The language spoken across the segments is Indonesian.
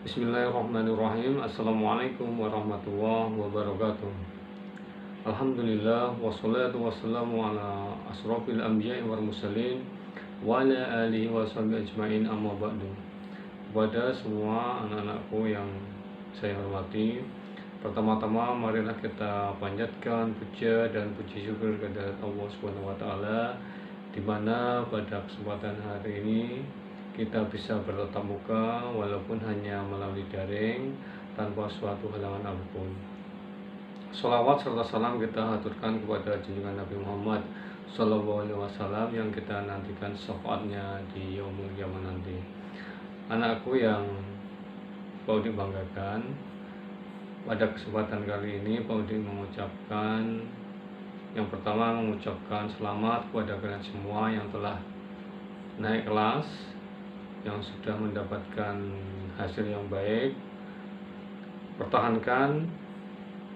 Bismillahirrahmanirrahim. Assalamualaikum warahmatullahi wabarakatuh. Alhamdulillah wassalatu wassalamu ala asrofil anbiya'i wal mursalin wa ala alihi wa sahbihi ajmain, amma ba'du. Kepada semua anak-anakku yang saya hormati, pertama-tama marilah kita panjatkan puja dan puji syukur kepada Allah Subhanahu wa taala, di mana pada kesempatan hari ini kita bisa bertatap muka walaupun hanya melalui daring tanpa suatu halangan apapun. Sholawat serta salam kita haturkan kepada junjungan Nabi Muhammad SAW yang kita nantikan syafaatnya di yaumul qiyamah nanti. Anakku yang Pak Udi banggakan, pada kesempatan kali ini Pak Udi mengucapkan, yang pertama mengucapkan selamat kepada kalian semua yang telah naik kelas, yang sudah mendapatkan hasil yang baik. Pertahankan,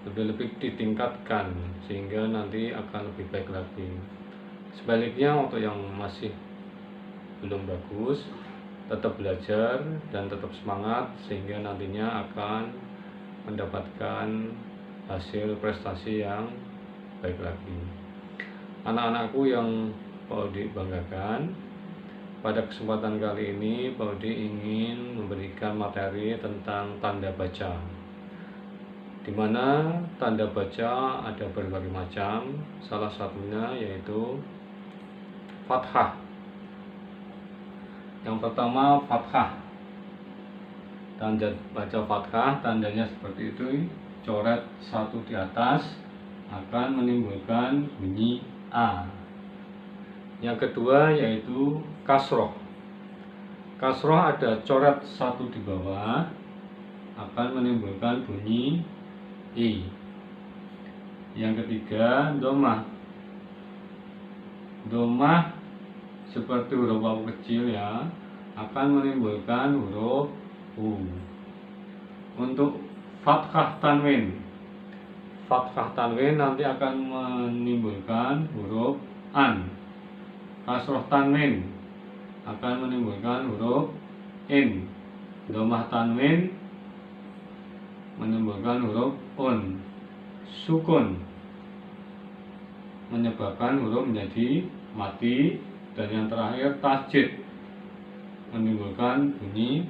lebih-lebih ditingkatkan sehingga nanti akan lebih baik lagi. Sebaliknya untuk yang masih belum bagus, tetap belajar dan tetap semangat sehingga nantinya akan mendapatkan hasil prestasi yang baik lagi. Anak-anakku yang Pak Udi banggakan, pada kesempatan kali ini Pak Udi ingin memberikan materi tentang tanda baca, di mana tanda baca ada berbagai macam. Salah satunya yaitu fathah. Yang pertama fathah. Tanda baca fathah, tandanya seperti itu, coret satu di atas akan menimbulkan bunyi A. Yang kedua yaitu kasroh. Kasroh ada coret satu di bawah akan menimbulkan bunyi I. Yang ketiga domah. Domah seperti huruf wawu kecil ya, akan menimbulkan huruf U. Untuk fathah tanwin. Fathah tanwin nanti akan menimbulkan huruf An. Kasroh tanwin akan menimbulkan huruf In. Domah tanwin menimbulkan huruf Un. Sukun menyebabkan huruf menjadi mati. Dan yang terakhir tasjid menimbulkan bunyi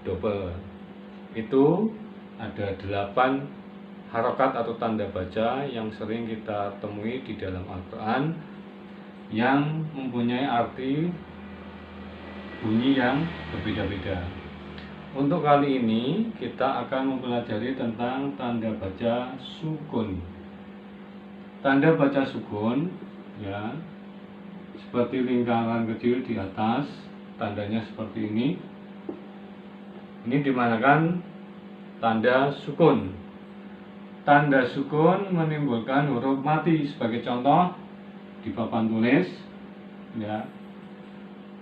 double. Itu ada 8 harokat atau tanda baca yang sering kita temui di dalam Al-Quran, yang mempunyai arti bunyi yang berbeda-beda. Untuk kali ini kita akan mempelajari tentang tanda baca sukun. Tanda baca sukun ya, seperti lingkaran kecil di atas, tandanya seperti ini. Ini dimanakan tanda sukun. Tanda sukun menimbulkan huruf mati. Sebagai contoh di papan tulis ya,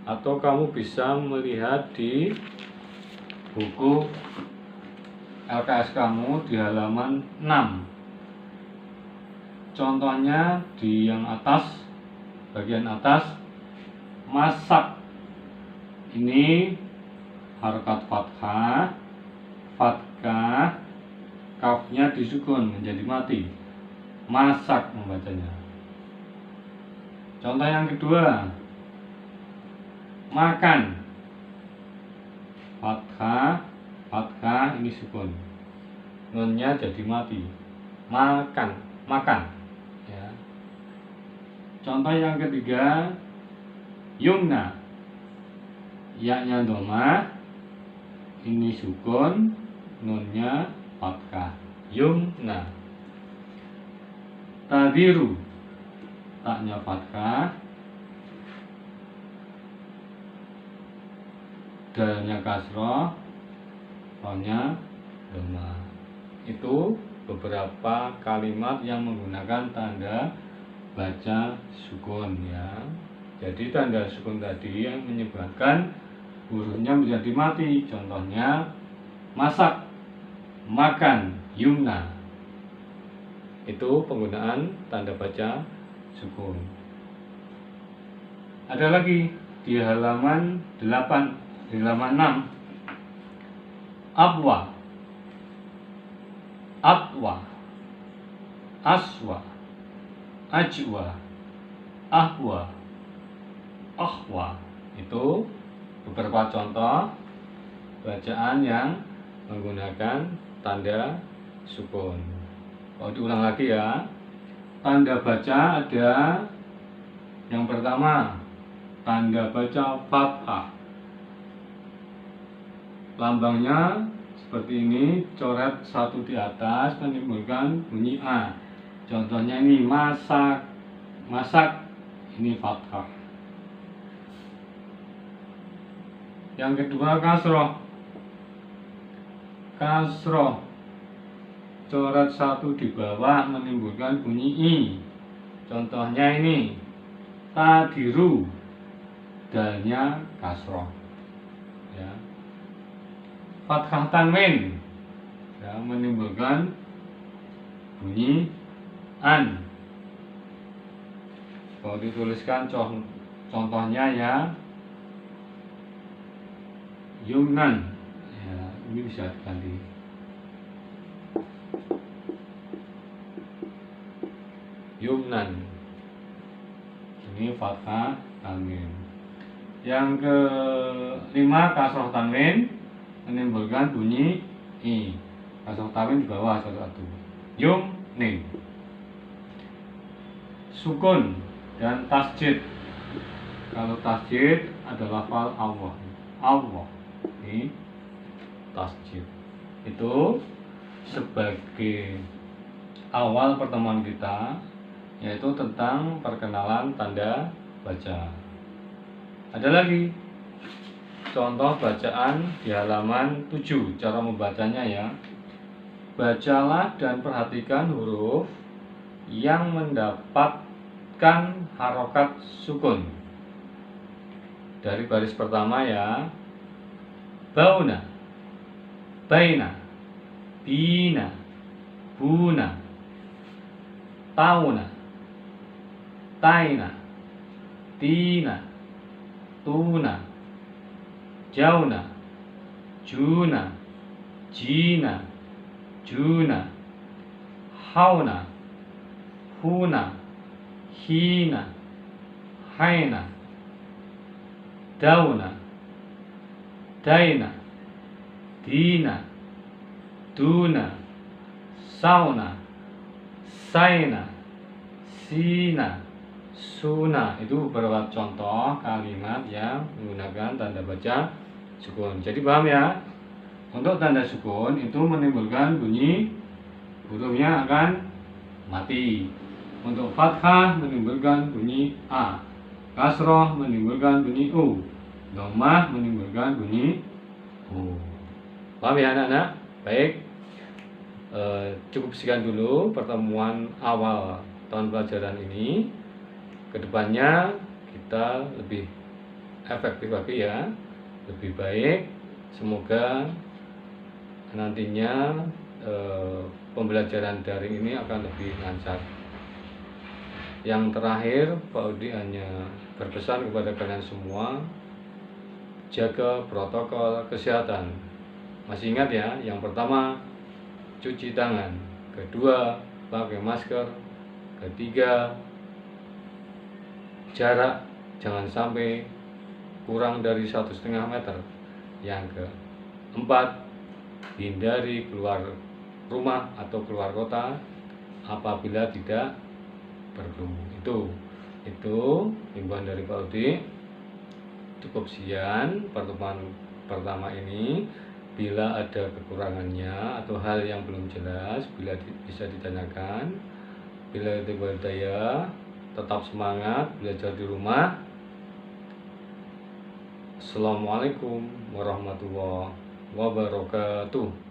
atau kamu bisa melihat di buku LKS kamu di halaman 6. Contohnya di yang atas, bagian atas, masak. Ini harokat fathah, fathah, kafnya disukun menjadi mati. Masak membacanya. Contoh yang kedua, makan. Fathah, fathah ini sukun, nunnya jadi mati. Makan, makan ya. Contoh yang ketiga, yumna. Ya-nya domah, ini sukun, nunnya fathah. Yumna. Tadiru. Tak-nya fathah, dal-nya kasroh, ro-nya domah. Itu beberapa kalimat yang menggunakan tanda baca sukun ya. Jadi tanda sukun tadi yang menyebabkan hurufnya menjadi mati. Contohnya masak, makan, yumna. Itu penggunaan tanda baca sukun. Ada lagi di halaman 8, di halaman 6. abwa, atwa, aswa, ajwa, ahwa, akhwa. Itu beberapa contoh bacaan yang menggunakan tanda sukun. Kalau diulang lagi ya, tanda baca ada yang pertama, tanda baca fathah. Lambangnya seperti ini, coret satu di atas menimbulkan bunyi A. Contohnya ini masak, masak, ini fathah. Yang kedua kasroh, kasroh, coret satu di bawah menimbulkan bunyi I. Contohnya ini tadiru, dalnya kasroh ya. Fathah tanwin ya, menimbulkan bunyi an. Kalau dituliskan contohnya ya, yumnan ya, ini bisa diganti yumnan, ini fathah tanwin. Yang kelima kasroh tanwin menimbulkan bunyi I. Kasroh tanwin di bawah satu-satu. Yumnin. Sukun dan tasjid. Kalau tasjid adalah lafal Allah, Allah. Ini tasjid. Itu sebagai awal pertemuan kita, yaitu tentang perkenalan tanda baca. Ada lagi contoh bacaan di halaman 7, cara membacanya ya. Bacalah dan perhatikan huruf yang mendapatkan harokat sukun. Dari baris pertama ya. Bauna, baina, bina, buna, tauna, taina, tina, tuna, jauna, juna, jina, juna, hauna, huna, hina, haina, dauna, daina, dina, duna, sauna, saina, sina, suna. Itu beberapa contoh kalimat yang menggunakan tanda baca sukun. Jadi paham ya, untuk tanda sukun itu menimbulkan bunyi, hurufnya akan mati. Untuk fathah menimbulkan bunyi A, kasroh menimbulkan bunyi U, dhammah menimbulkan bunyi U. Paham ya anak-anak? Baik, cukup sekian dulu pertemuan awal tahun pelajaran ini. Kedepannya kita lebih efektif lagi ya, lebih baik. Semoga nantinya pembelajaran daring ini akan lebih lancar. Yang terakhir, Pak Udi hanya berpesan kepada kalian semua, jaga protokol kesehatan. Masih ingat ya, yang pertama cuci tangan, kedua pakai masker, ketiga jarak jangan sampai kurang dari 1,5 meter. Yang keempat, hindari keluar rumah atau keluar kota apabila tidak perlu. Itu himbauan dari Pak Udi. Cukup sekian pertemuan pertama ini. Bila ada kekurangannya atau hal yang belum jelas, bisa ditanyakan. Bila itu berdaya, tetap semangat belajar di rumah. Assalamualaikum warahmatullahi wabarakatuh.